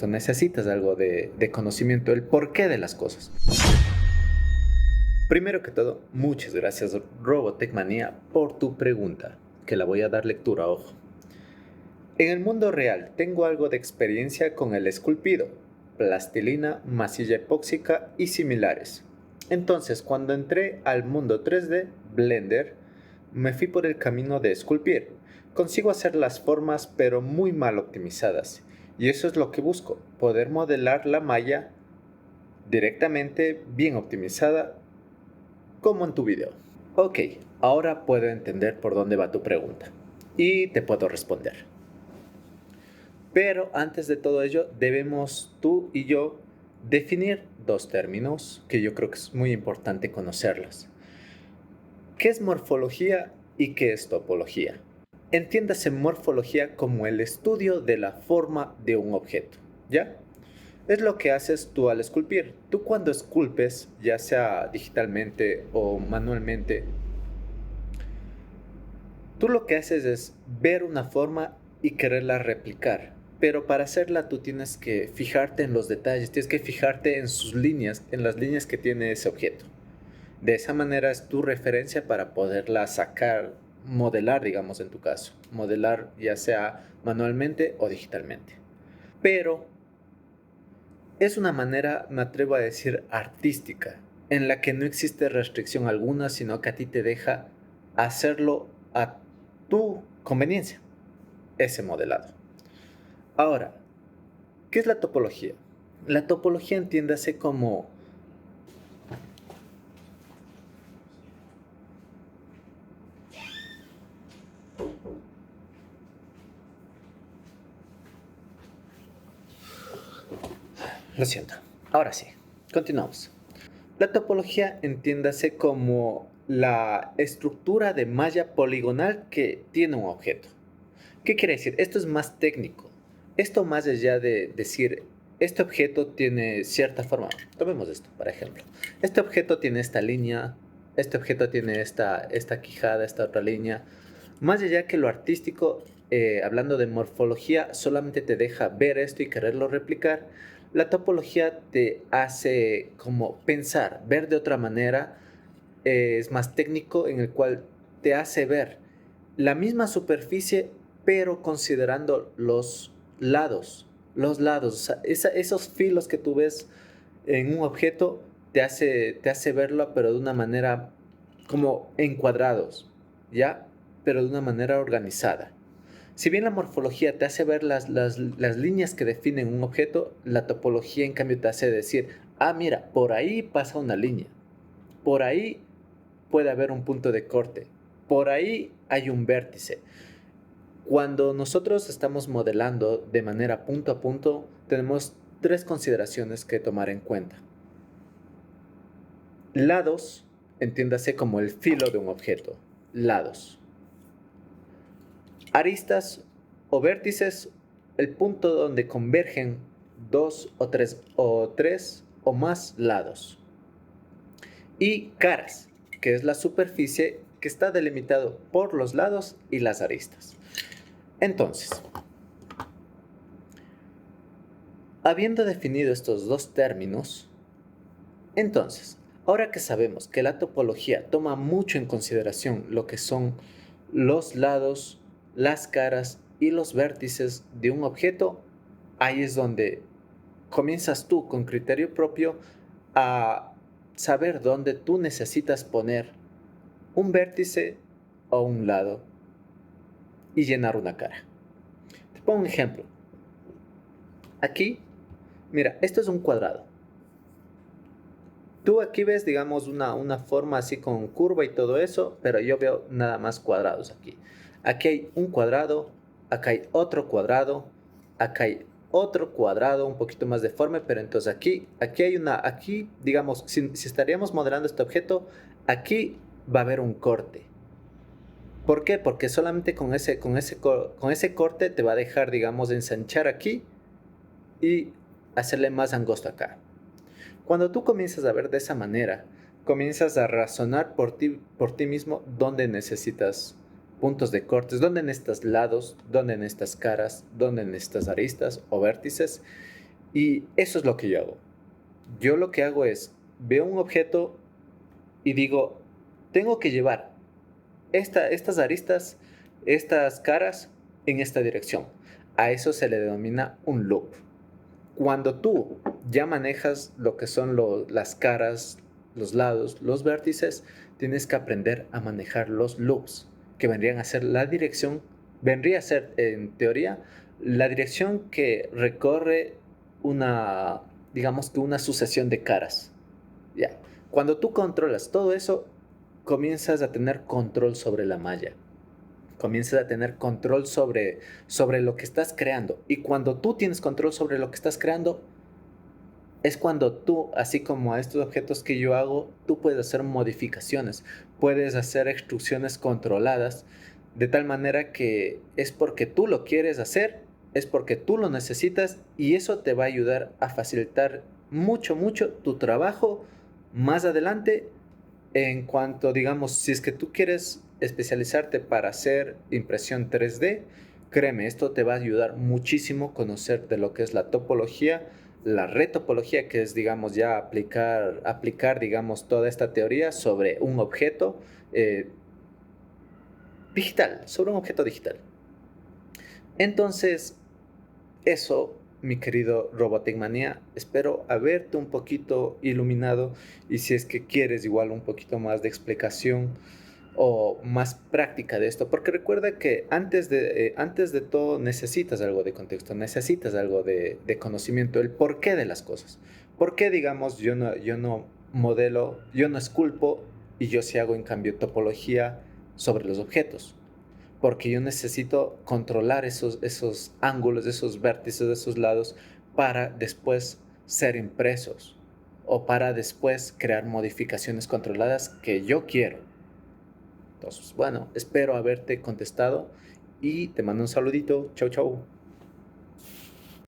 esto, necesitas algo de conocimiento, el porqué de las cosas. Primero que todo, muchas gracias Robotech Manía por tu pregunta, que la voy a dar lectura, ojo. En el mundo real tengo algo de experiencia con el esculpido, plastilina, masilla epóxica y similares. Entonces, cuando entré al mundo 3D, Blender, me fui por el camino de esculpir. Consigo hacer las formas pero muy mal optimizadas. Y eso es lo que busco, poder modelar la malla directamente bien optimizada como en tu video. Ok, ahora puedo entender por dónde va tu pregunta y te puedo responder. Pero antes de todo ello, debemos tú y yo definir dos términos que yo creo que es muy importante conocerlos. ¿Qué es morfología y qué es topología? Entiéndase morfología como el estudio de la forma de un objeto, ¿ya? Es lo que haces tú al esculpir. Tú cuando esculpes, ya sea digitalmente o manualmente, tú lo que haces es ver una forma y quererla replicar. Pero para hacerla tú tienes que fijarte en los detalles, tienes que fijarte en sus líneas, en las líneas que tiene ese objeto. De esa manera es tu referencia para poderla sacar, modelar, digamos en tu caso. Modelar ya sea manualmente o digitalmente. Pero es una manera, me atrevo a decir, artística, en la que no existe restricción alguna, sino que a ti te deja hacerlo a tu conveniencia, ese modelado. Ahora, ¿qué es la topología? La topología entiéndase como Lo siento. Ahora sí, continuamos. La topología entiéndase como la estructura de malla poligonal que tiene un objeto. ¿Qué quiere decir? Esto es más técnico. Esto más allá de decir, este objeto tiene cierta forma. Tomemos esto, por ejemplo. Este objeto tiene esta línea, este objeto tiene esta quijada, esta otra línea. Más allá que lo artístico, hablando de morfología, solamente te deja ver esto y quererlo replicar. La topología te hace como pensar, ver de otra manera, es más técnico en el cual te hace ver la misma superficie, pero considerando los lados, o sea, esos filos que tú ves en un objeto, te hace verlo, pero de una manera como encuadrados, ¿ya? Pero de una manera organizada. Si bien la morfología te hace ver las líneas que definen un objeto, la topología en cambio te hace decir, ah, mira, por ahí pasa una línea, por ahí puede haber un punto de corte, por ahí hay un vértice. Cuando nosotros estamos modelando de manera punto a punto, tenemos tres consideraciones que tomar en cuenta. Lados, entiéndase como el filo de un objeto, lados. Aristas o vértices, el punto donde convergen dos o tres o más lados. Y caras, que es la superficie que está delimitado por los lados y las aristas. Entonces, habiendo definido estos dos términos, entonces, ahora que sabemos que la topología toma mucho en consideración lo que son los lados, las caras y los vértices de un objeto, ahí es donde comienzas tú con criterio propio a saber dónde tú necesitas poner un vértice o un lado y llenar una cara. Te pongo un ejemplo. Aquí, mira, esto es un cuadrado. Tú aquí ves, digamos, una forma así con curva y todo eso, pero yo veo nada más cuadrados aquí. Aquí hay un cuadrado, acá hay acá hay otro cuadrado un poquito más deforme, pero entonces aquí, digamos, si estaríamos modelando este objeto, aquí va a haber un corte. ¿Por qué? Porque solamente con ese corte te va a dejar, digamos, ensanchar aquí y hacerle más angosto acá. Cuando tú comienzas a ver de esa manera, comienzas a razonar por ti mismo dónde necesitas puntos de cortes, dónde necesitas lados, dónde necesitas caras, dónde necesitas aristas o vértices. Y eso es lo que yo hago. Yo lo que hago es, veo un objeto y digo, tengo que llevar estas aristas, estas caras en esta dirección. A eso se le denomina un loop. Cuando tú ya manejas lo que son las caras, los lados, los vértices, tienes que aprender a manejar los loops, que vendrían a ser la dirección, vendría a ser en teoría la dirección que recorre una, digamos que una sucesión de caras. Ya. Cuando tú controlas todo eso, comienzas a tener control sobre la malla. Comienzas a tener control sobre lo que estás creando. Y cuando tú tienes control sobre lo que estás creando, es cuando tú, así como a estos objetos que yo hago, tú puedes hacer modificaciones, puedes hacer extrusiones controladas, de tal manera que es porque tú lo quieres hacer, es porque tú lo necesitas y eso te va a ayudar a facilitar mucho, mucho tu trabajo más adelante en cuanto, digamos, si es que tú quieres especializarte para hacer impresión 3D, créeme, esto te va a ayudar muchísimo a conocer de lo que es la topología, la retopología, que es, digamos, ya aplicar, digamos, toda esta teoría sobre un objeto eh, digital, sobre un objeto digital. Entonces, eso, mi querido Robotic Manía, espero haberte un poquito iluminado y si es que quieres igual un poquito más de explicación o más práctica de esto, porque recuerda que antes de todo necesitas algo de contexto, necesitas algo de conocimiento, el porqué de las cosas. ¿Por qué, digamos, yo no modelo, yo no esculpo y yo sí hago en cambio topología sobre los objetos? Porque yo necesito controlar esos ángulos, esos vértices, esos lados para después ser impresos o para después crear modificaciones controladas que yo quiero. Entonces, bueno, espero haberte contestado y te mando un saludito. Chau, chau.